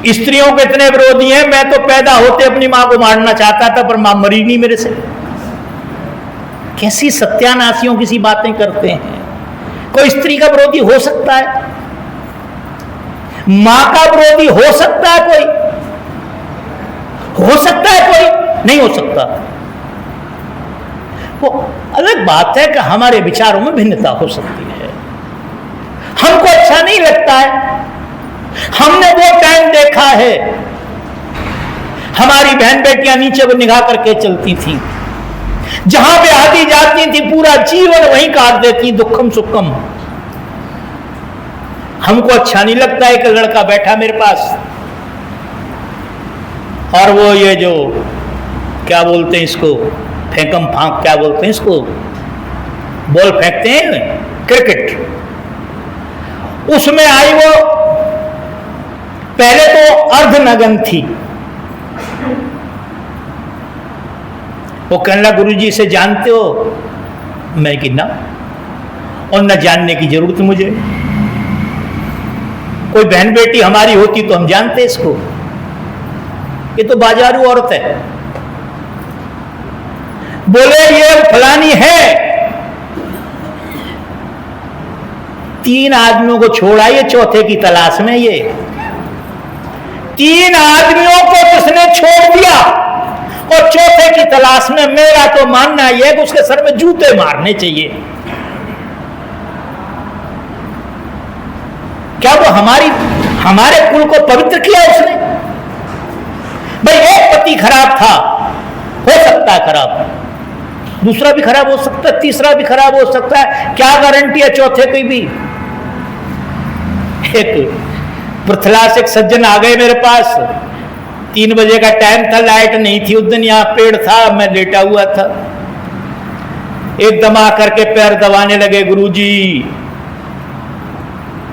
स्त्रियों के इतने विरोधी हैं, मैं तो पैदा होते अपनी मां को मारना चाहता था पर मां मरी नहीं मेरे से। कैसी सत्यानाशियों की सी बातें करते हैं। कोई स्त्री का विरोधी हो सकता है? मां का विरोधी हो सकता है कोई? हो सकता है कोई? नहीं हो सकता। वो अलग बात है कि हमारे विचारों में भिन्नता हो सकती है, हमको अच्छा नहीं लगता है। हमने वो टाइम देखा है, हमारी बहन बेटियां नीचे को निगाह करके चलती थी, जहां पे आती जाती थी पूरा जीवन वहीं काट देती, दुखम सुखम। हमको अच्छा नहीं लगता है कि लड़का बैठा मेरे पास और वो ये जो क्या बोलते हैं इसको, फेंकम फांक क्या बोलते हैं इसको, बॉल फेंकते हैं क्रिकेट, उसमें आई वो पहले तो अर्धनग्न थी। वो कहना गुरुजी से जानते हो? मैं कि ना, और न जानने की जरूरत मुझे। कोई बहन बेटी हमारी होती तो हम जानते इसको, ये तो बाजारू औरत है। बोले ये फलानी है। 3 आदमियों को छोड़ा, ये चौथे की तलाश में। ये 3 आदमियों को जिसने छोड़ दिया और चौथे की तलाश में, मेरा तो मानना यह है कि उसके सर में जूते मारने चाहिए। क्या वो हमारे कुल को पवित्र किया उसने? भाई एक पति खराब था, हो सकता है खराब, दूसरा भी खराब हो सकता है, तीसरा भी खराब हो सकता है, क्या गारंटी है चौथे की भी? एक पृथ्वी से एक सज्जन आ गए मेरे पास, 3 बजे का टाइम था, लाइट नहीं थी उस दिन, यहां पेड़ था, मैं लेटा हुआ था, एकदम आकर के पैर दबाने लगे, गुरुजी।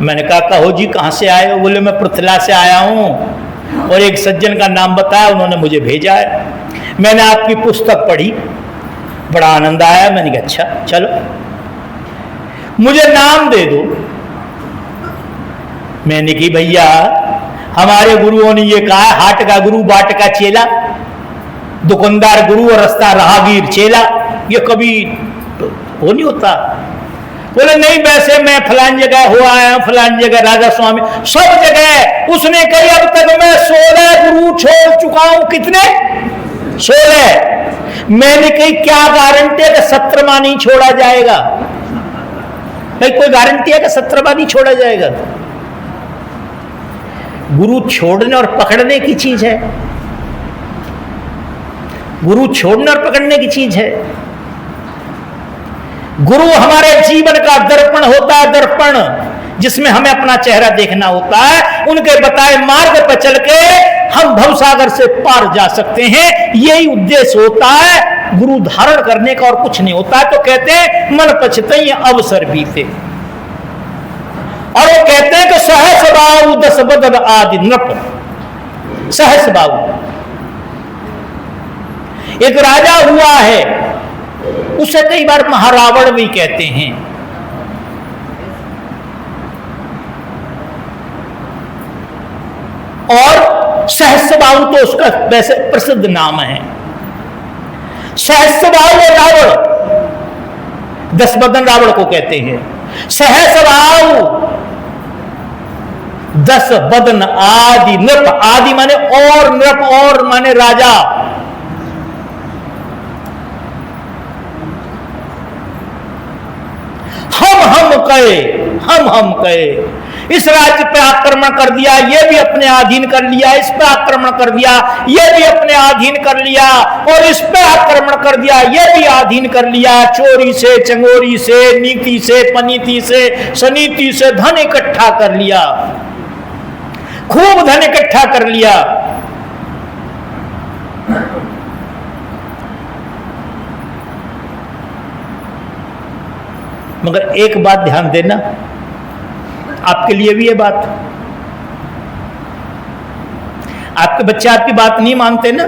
मैंने कहा कहो जी कहां से आए हो? बोले मैं पृथ्वी से आया हूं और एक सज्जन का नाम बताया, उन्होंने मुझे भेजा है, मैंने आपकी पुस्तक पढ़ी, बड़ा आनंद आया। मैंने कहा अच्छा चलो मुझे नाम दे दो। मैंने की भैया हमारे गुरुओं ने ये कहा, हाट का गुरु बाट का चेला, दुकानदार गुरु और रास्ता राहगीर चेला, ये कभी वो नहीं होता। बोले नहीं वैसे मैं फलान जगह हो आया, फलान जगह राजा स्वामी, सब जगह। उसने कही अब तक मैं 16 गुरु छोड़ चुका हूं। कितने? 16। मैंने कही क्या गारंटी है कि 17वां नहीं छोड़ा जाएगा? भाई कोई गारंटी है कि 17वां नहीं छोड़ा जाएगा? गुरु छोड़ने और पकड़ने की चीज है, गुरु छोड़ने और पकड़ने की चीज है। गुरु हमारे जीवन का दर्पण होता है, दर्पण जिसमें हमें अपना चेहरा देखना होता है। उनके बताए मार्ग पर चल के हम भवसागर से पार जा सकते हैं, यही उद्देश्य होता है गुरु धारण करने का, और कुछ नहीं होता है। तो कहते हैं मन पछते अवसर बीते, और वो कहते हैं कि सहस बाऊ 10 बदन आदि नृप। सहस बाऊ एक राजा हुआ है, उसे कई बार महारावण भी कहते हैं। और सहस्रबाहु तो उसका वैसे प्रसिद्ध नाम है। सहस्रबाहु रावण, 10 बदन रावण को कहते हैं। सहस्रबाहु 10 बदन आदि नृप, आदि माने और, नृप और माने राजा। हम कहे इस राज्य पे आक्रमण कर दिया, ये भी अपने अधीन कर लिया, इस पे आक्रमण कर दिया, ये भी अपने अधीन कर लिया, और इस पे आक्रमण कर दिया, ये भी अधीन कर लिया। चोरी से, चंगोरी से, नीति से, पनीति से, सनीति से धन इकट्ठा कर लिया, खूब धन इकट्ठा कर लिया। मगर एक बात ध्यान देना, आपके लिए भी ये बात, आपके बच्चे आपकी बात नहीं मानते ना,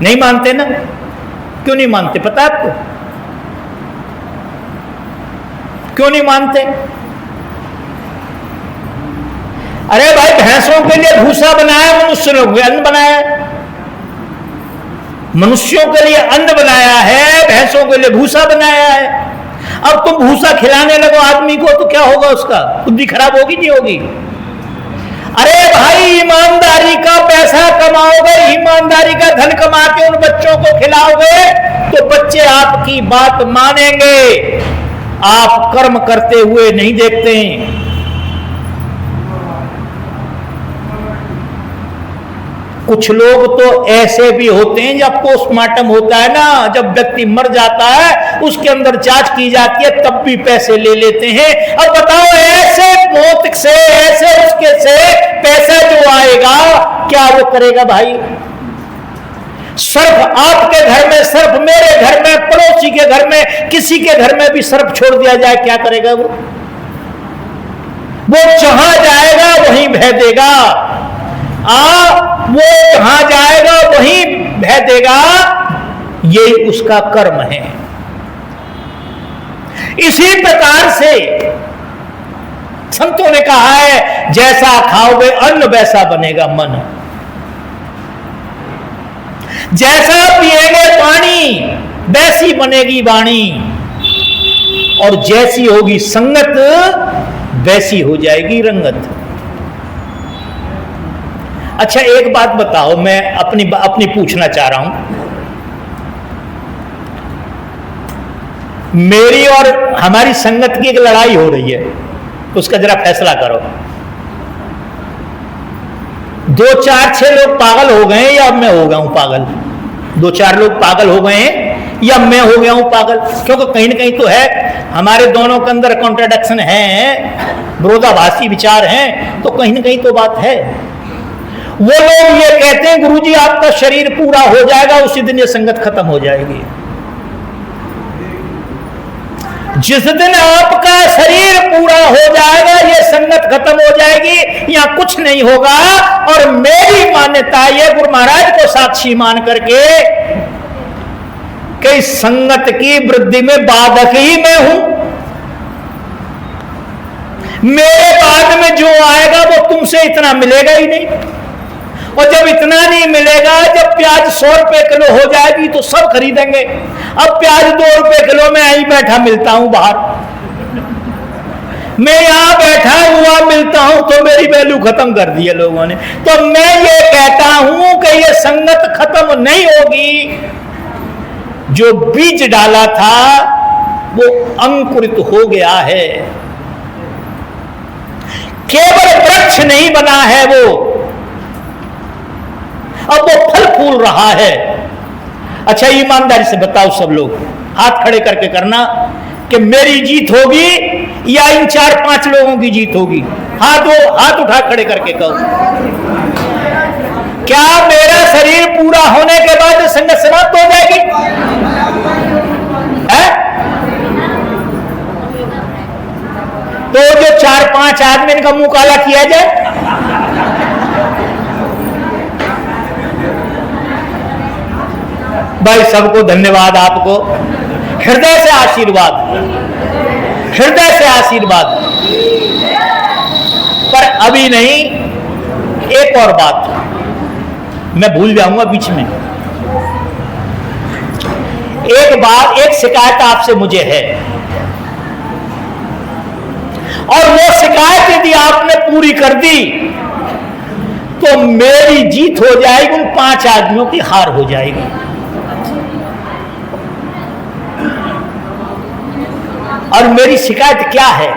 नहीं मानते ना। क्यों नहीं मानते पता है आपको? क्यों नहीं मानते? अरे भाई भैंसों के लिए भूसा बनाया, मनुष्यों के अन्न बनाया। मनुष्यों के लिए अन्न बनाया है, भैंसों के लिए भूसा बनाया है। अब तुम भूसा खिलाने लगो आदमी को तो क्या होगा, उसका बुद्धि खराब होगी नहीं होगी? अरे भाई, ईमानदारी का पैसा कमाओगे, ईमानदारी का धन कमा के उन बच्चों को खिलाओगे तो बच्चे आपकी बात मानेंगे। आप कर्म करते हुए नहीं देखते हैं। कुछ लोग तो ऐसे भी होते हैं, जब पोस्टमार्टम होता है ना, जब व्यक्ति मर जाता है उसके अंदर जांच की जाती है तब भी पैसे ले लेते हैं। अब बताओ, ऐसे मौत से, ऐसे उसके से पैसा जो आएगा क्या वो करेगा भाई? सर्फ आपके घर में, सर्फ मेरे घर में, पड़ोसी के घर में, किसी के घर में भी सर्फ छोड़ दिया जाए, क्या करेगा वो? जहां जाएगा वहीं बह देगा। वो जहां जाएगा वहीं बह देगा। यही उसका कर्म है। इसी प्रकार से संतों ने कहा है, जैसा खाओगे अन्न वैसा बनेगा मन, जैसा पिएंगे पानी वैसी बनेगी वाणी, और जैसी होगी संगत वैसी हो जाएगी रंगत। अच्छा, एक बात बताओ, मैं अपनी पूछना चाह रहा हूं। मेरी और हमारी संगत की एक लड़ाई हो रही है, उसका जरा फैसला करो। 2, 4, 6 लोग पागल हो गए या अब मैं हो गया हूं पागल? 2, 4 लोग पागल हो गए हैं या मैं हो गया हूं पागल? क्योंकि कहीं ना कहीं तो है, हमारे दोनों के अंदर कॉन्ट्राडिक्शन है, विरोधाभासी विचार हैं, तो कहीं ना कहीं तो बात है। वो लोग ये कहते हैं, गुरुजी आपका शरीर पूरा हो जाएगा उसी दिन ये संगत खत्म हो जाएगी। जिस दिन आपका शरीर पूरा हो जाएगा ये संगत खत्म हो जाएगी, यहां कुछ नहीं होगा। और मेरी मान्यता ये, गुरु महाराज को साक्षी मान करके, कि संगत की वृद्धि में बाधक ही मैं हूं। मेरे बाद में जो आएगा वो तुमसे इतना मिलेगा ही नहीं, और जब इतना नहीं मिलेगा, जब प्याज 100 रुपए किलो हो जाएगी तो सब खरीदेंगे। अब प्याज 2 रुपए किलो में यहीं बैठा मिलता हूं बाहर, मैं यहां बैठा हुआ मिलता हूं तो मेरी वैल्यू खत्म कर दी है लोगों ने। तो मैं ये कहता हूं कि ये संगत खत्म नहीं होगी। जो बीज डाला था वो अंकुरित हो गया है, केवल वृक्ष नहीं बना है वो, अब वो फल फूल रहा है। अच्छा, ईमानदारी से बताओ सब लोग, हाथ खड़े करके करना कि मेरी जीत होगी या इन 4-5 लोगों की जीत होगी। हाथ उठा खड़े करके कहो, क्या मेरा शरीर पूरा होने के बाद संगत समाप्त हो जाएगी? है? तो जो 4-5 आदमी इनका मुंह काला किया जाए। भाई सबको धन्यवाद, आपको हृदय से आशीर्वाद, हृदय से आशीर्वाद। पर अभी नहीं, एक और बात मैं भूल जाऊंगा बीच में। एक शिकायत आपसे मुझे है, और वो शिकायत यदि आपने पूरी कर दी तो मेरी जीत हो जाएगी, उन 5 आदमियों की हार हो जाएगी। और मेरी शिकायत क्या है?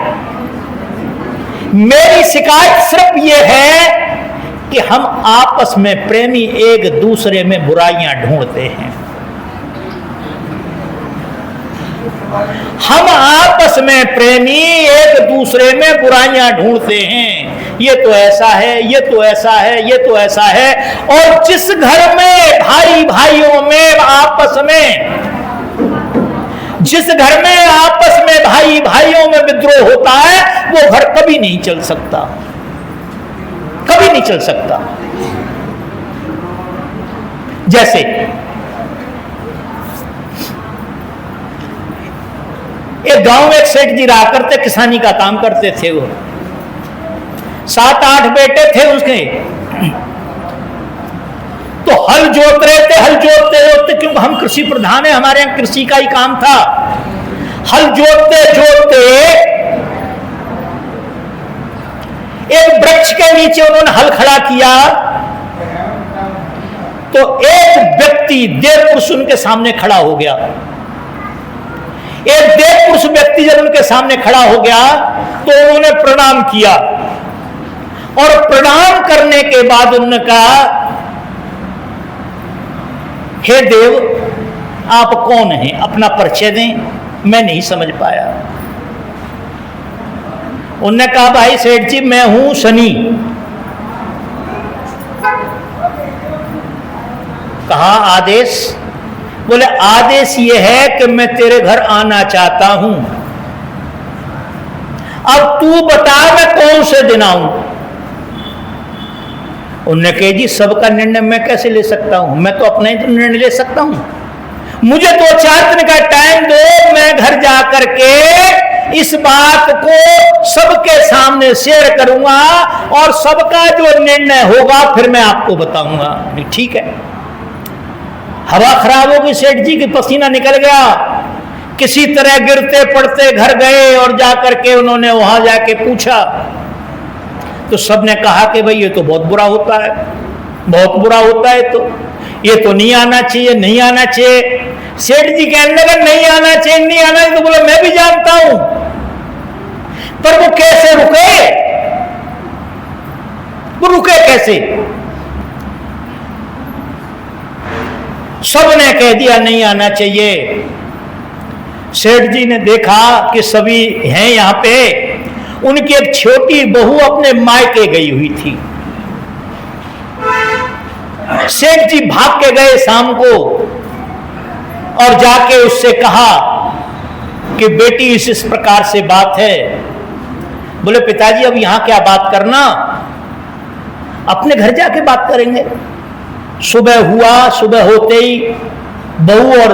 मेरी शिकायत सिर्फ ये है कि हम आपस में प्रेमी एक दूसरे में बुराइयां ढूंढते हैं। हम आपस में प्रेमी एक दूसरे में बुराइयां ढूंढते हैं। ये तो ऐसा है, ये तो ऐसा है, ये तो ऐसा है। और जिस घर में भाई भाइयों में आपस में, जिस घर में आपस में भाई भाइयों में विद्रोह होता है, वो घर कभी नहीं चल सकता, कभी नहीं चल सकता। जैसे एक गांव में एक सेठ जी रहा करते, किसानी का काम करते थे। वो 7-8 बेटे थे उसके, तो हल जोत रहे थे, हल जोतते क्योंकि हम कृषि प्रधान है, हमारे यहां कृषि का ही काम था। हल जोतते जोतते एक वृक्ष के नीचे उन्होंने हल खड़ा किया, तो एक व्यक्ति देव पुरुष उनके सामने खड़ा हो गया। एक देव पुरुष व्यक्ति जब उनके सामने खड़ा हो गया तो उन्होंने प्रणाम किया, और प्रणाम करने के बाद उन्होंने कहा, हे देव आप कौन हैं, अपना परिचय दें, मैं नहीं समझ पाया। उन्होंने कहा, भाई सेठ जी मैं हूं शनि। कहा आदेश? बोले आदेश ये है कि मैं तेरे घर आना चाहता हूं, अब तू बता मैं कौन से दिन आऊं। उन्होंने कहा जी सबका निर्णय मैं कैसे ले सकता हूं, मैं तो अपना ही तो निर्णय ले सकता हूं, मुझे 2-4 दिन का टाइम दो, मैं घर जाकर के इस बात को सबके सामने शेयर करूंगा और सबका जो निर्णय होगा फिर मैं आपको बताऊंगा। ठीक है। हवा खराब हो गई सेठ जी की, पसीना निकल गया, किसी तरह गिरते पड़ते घर गए और जाकर के उन्होंने वहां जाके पूछा, तो सबने कहा कि भाई ये तो बहुत बुरा होता है, बहुत बुरा होता है, तो ये तो नहीं आना चाहिए, नहीं आना चाहिए। सेठ जी कहने लगा नहीं आना चाहिए, नहीं आना चाहिए, तो बोला मैं भी जानता हूं, पर वो कैसे रुके, वो रुके कैसे? सबने कह दिया नहीं आना चाहिए। सेठ जी ने देखा कि सभी हैं यहां पे, उनकी एक छोटी बहू अपने मायके गई हुई थी। सेठ जी भाग के गए शाम को और जाके उससे कहा कि बेटी इस प्रकार से बात है। बोले पिताजी अब यहां क्या बात करना, अपने घर जाके बात करेंगे। सुबह हुआ, सुबह होते ही बहू और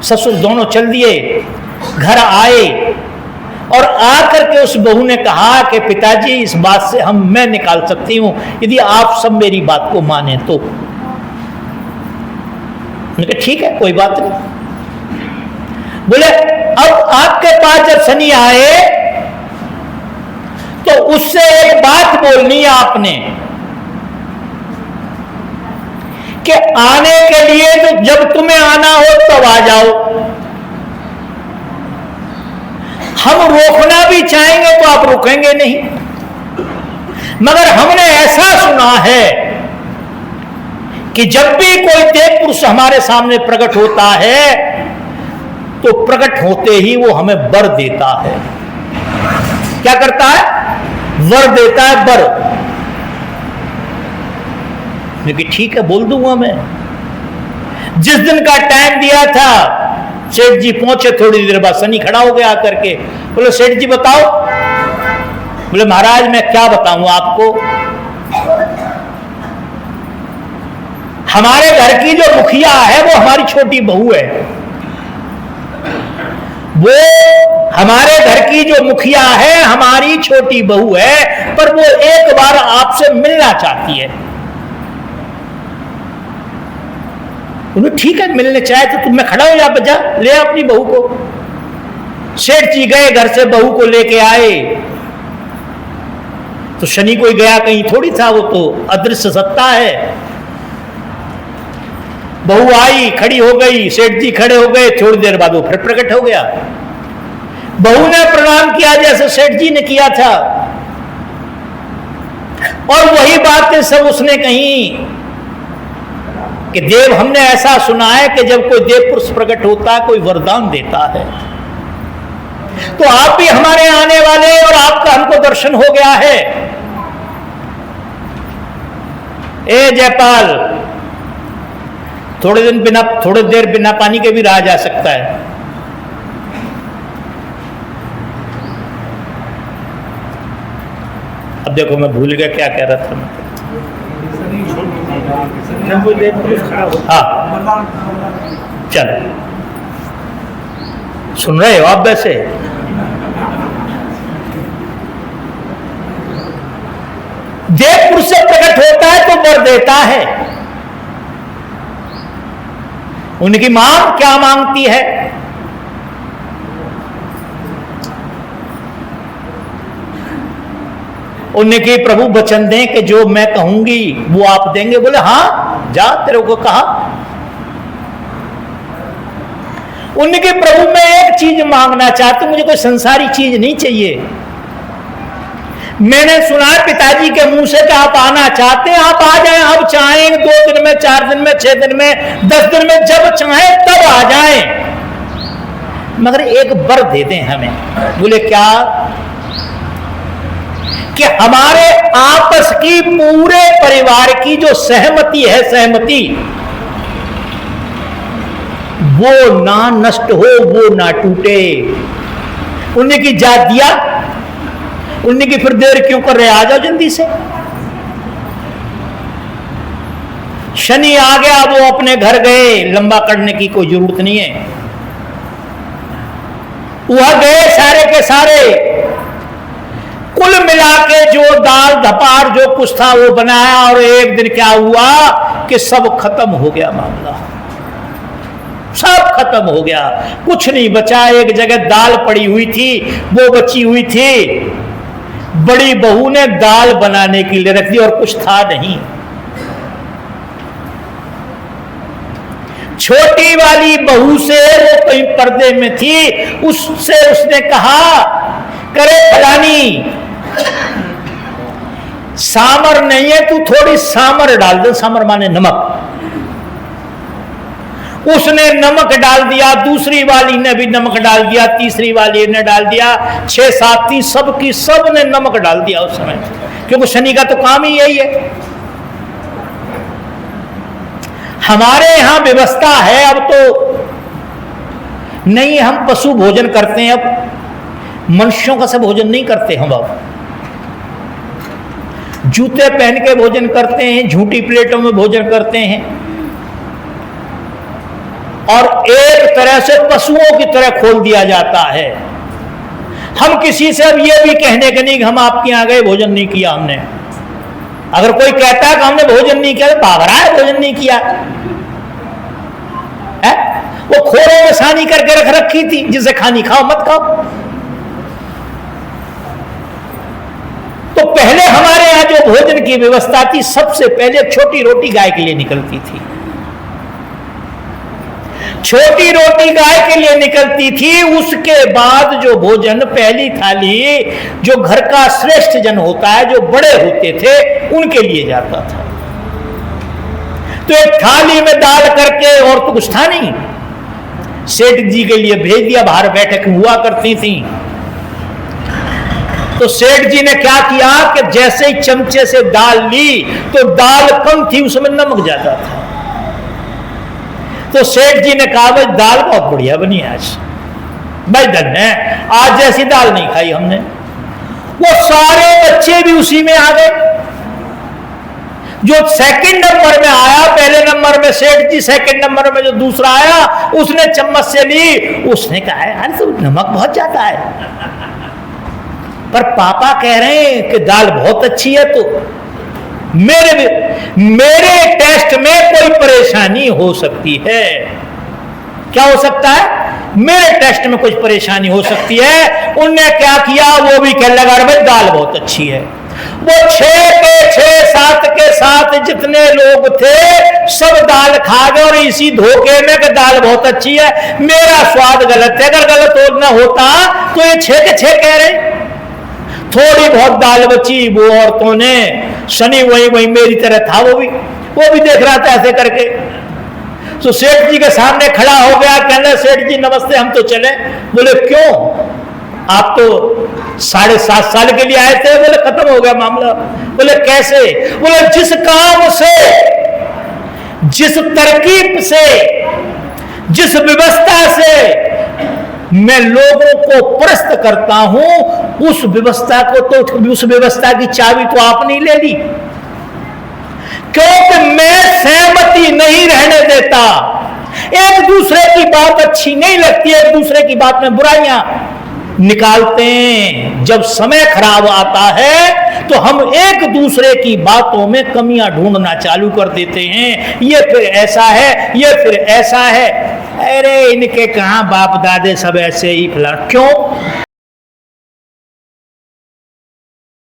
ससुर दोनों चल दिए, घर आए और आकर के उस बहू ने कहा कि पिताजी इस बात से मैं निकाल सकती हूं यदि आप सब मेरी बात को माने तो। मैंने कहा ठीक है कोई बात नहीं। बोले अब आपके पास जब शनि आए तो उससे एक बात बोलनी है आपने कि आने के लिए तो जब तुम्हें आना हो तब आ जाओ, हम रोकना भी चाहेंगे तो आप रुकेंगे नहीं, मगर हमने ऐसा सुना है कि जब भी कोई देव पुरुष हमारे सामने प्रकट होता है तो प्रकट होते ही वो हमें वर देता है। क्या करता है? वर देता है, वर। लेकिन ठीक है बोल दूंगा मैं। जिस दिन का टाइम दिया था सेठ जी पहुंचे, थोड़ी देर बाद शनि खड़ा हो गया आकर के। बोले सेठ जी बताओ। बोले महाराज मैं क्या बताऊं आपको, हमारे घर की जो मुखिया है वो हमारी छोटी बहू है, वो हमारे घर की जो मुखिया है हमारी छोटी बहू है, पर वो एक बार आपसे मिलना चाहती है। उन्हें ठीक है मिलने चाहे तो तुम मैं खड़ा हो, जा बजा ले अपनी बहू को। सेठ जी गए घर से बहू को लेके आए तो शनि कोई गया कहीं थोड़ी था, वो तो अदृश्य सत्ता है। बहू आई, खड़ी हो गई, सेठ जी खड़े हो गए, थोड़ी देर बाद वो फिर प्रकट हो गया। बहू ने प्रणाम किया जैसे सेठ जी ने किया था, और वही बातें सब उसने कही कि देव हमने ऐसा सुना है कि जब कोई देव पुरुष प्रकट होता है कोई वरदान देता है, तो आप भी हमारे आने वाले और आपका हमको दर्शन हो गया है। ए जयपाल, थोड़ी देर बिना पानी के भी रहा जा सकता है। अब देखो मैं भूल गया क्या कह रहा था मैं। हाँ चलो सुन रहे हो आप वैसे। देव पुरुष से प्रकट होता है तो वर देता है। उनकी मांग क्या मांगती है? उनके प्रभु वचन दें कि जो मैं कहूंगी वो आप देंगे। बोले हाँ जा, तेरे को कहा। उनके प्रभु मैं एक चीज मांगना चाहती हूं, मुझे कोई संसारी चीज नहीं चाहिए। मैंने सुना है पिताजी के मुंह से कि आप आना चाहते हैं, आप आ जाएं, अब चाहें 2 दिन में, 4 दिन में, 6 दिन में, 10 दिन में, जब चाहें तब आ जाएं, मगर एक वर दे दें हमें। बोले क्या? कि हमारे आपस की पूरे परिवार की जो सहमति है, सहमति वो ना नष्ट हो, वो ना टूटे। उन्हें की जात दिया, उन्हें की फिर देर क्यों कर रहे? आ जाओ जल्दी से। शनि आ गया, वो अपने घर गए, लंबा करने की कोई जरूरत नहीं है। वह गए सारे के सारे, कुल मिला के जो दाल धपार जो कुछ था वो बनाया, और एक दिन क्या हुआ कि सब खत्म हो गया मामला, सब खत्म हो गया, कुछ नहीं बचा। एक जगह दाल पड़ी हुई थी, वो बची हुई थी, बड़ी बहू ने दाल बनाने के लिए रख दी और कुछ था नहीं। छोटी वाली बहू से, वो कहीं पर्दे में थी, उससे उसने कहा, करे फलानी सामर नहीं है, तू थोड़ी सामर डाल दे। सामर माने नमक। उसने नमक डाल दिया, दूसरी वाली ने भी नमक डाल दिया, तीसरी वाली ने डाल दिया, 6-7 थी, सबकी सब ने नमक डाल दिया उस समय, क्योंकि शनि का तो काम ही यही है। हमारे यहां व्यवस्था है अब तो नहीं, हम पशु भोजन करते हैं, अब मनुष्यों का सब भोजन नहीं करते हम। अब जूते पहन के भोजन करते हैं, झूठी प्लेटों में भोजन करते हैं, और एक तरह से पशुओं की तरह खोल दिया जाता है। हम किसी से अब ये भी कहने के नहीं कि हम आपके यहां गए भोजन नहीं किया हमने। अगर कोई कहता है कि हमने भोजन नहीं किया, तो बाबरा है भोजन नहीं किया है? वो खोरों में सानी करके रख रखी थी, जिसे खानी खाओ मत खाओ। तो पहले हमारे यहां जो भोजन की व्यवस्था थी, सबसे पहले छोटी रोटी गाय के लिए निकलती थी। छोटी रोटी गाय के लिए निकलती थी, उसके बाद जो भोजन, पहली थाली जो घर का श्रेष्ठ जन होता है, जो बड़े होते थे, उनके लिए जाता था। तो एक थाली में दाल करके, और तो कुछ था नहीं, सेठ जी के लिए भेज दिया। बाहर बैठक हुआ करती थी, तो सेठ जी ने क्या किया कि जैसे ही चमचे से दाल ली, तो दाल कम थी, उसमें नमक ज्यादा था। तो सेठ जी ने कहा, भाई दाल बहुत बढ़िया बनी है आज, भाई धन्य है, आज जैसी दाल नहीं खाई हमने। वो सारे बच्चे भी उसी में आ गए। जो सेकंड नंबर में आया, पहले नंबर में सेठ जी, सेकंड नंबर में जो दूसरा आया, उसने चम्मच से ली, उसने कहा यार तो नमक बहुत ज्यादा है, पर पापा कह रहे हैं कि दाल बहुत अच्छी है। तो मेरे टेस्ट में कोई परेशानी हो सकती है। क्या हो सकता है? मेरे टेस्ट में कुछ परेशानी हो सकती है। उनने क्या किया, वो भी कहने लगा भाई दाल बहुत अच्छी है। वो 6 के 6 7 के 7 जितने लोग थे, सब दाल खा गए, और इसी धोखे में कि दाल बहुत अच्छी है, मेरा स्वाद गलत है। अगर गलत ना होता तो ये 6 के 6 कह रहे। थोड़ी बहुत दाल बची, वो औरतों ने, शनि वही मेरी तरह था, वो भी देख रहा था ऐसे करके। तो सेठ जी के सामने खड़ा हो गया, कहना सेठ जी नमस्ते, हम तो चले। बोले क्यों, आप तो 7.5 साल के लिए आए थे। बोले खत्म हो गया मामला। बोले कैसे? बोले जिस काम से, जिस तरकीब से, जिस व्यवस्था से मैं लोगों को प्रस्त करता हूं, उस व्यवस्था को तो, उस व्यवस्था की चाबी तो आपने ले ली, क्योंकि मैं सहमति नहीं रहने देता। एक दूसरे की बात अच्छी नहीं लगती, एक दूसरे की बात में बुराइयां निकालते हैं। जब समय खराब आता है तो हम एक दूसरे की बातों में कमियां ढूंढना चालू कर देते हैं। ये फिर ऐसा है, ये फिर ऐसा है, अरे इनके कहां बाप दादे सब ऐसे ही फला। क्यों?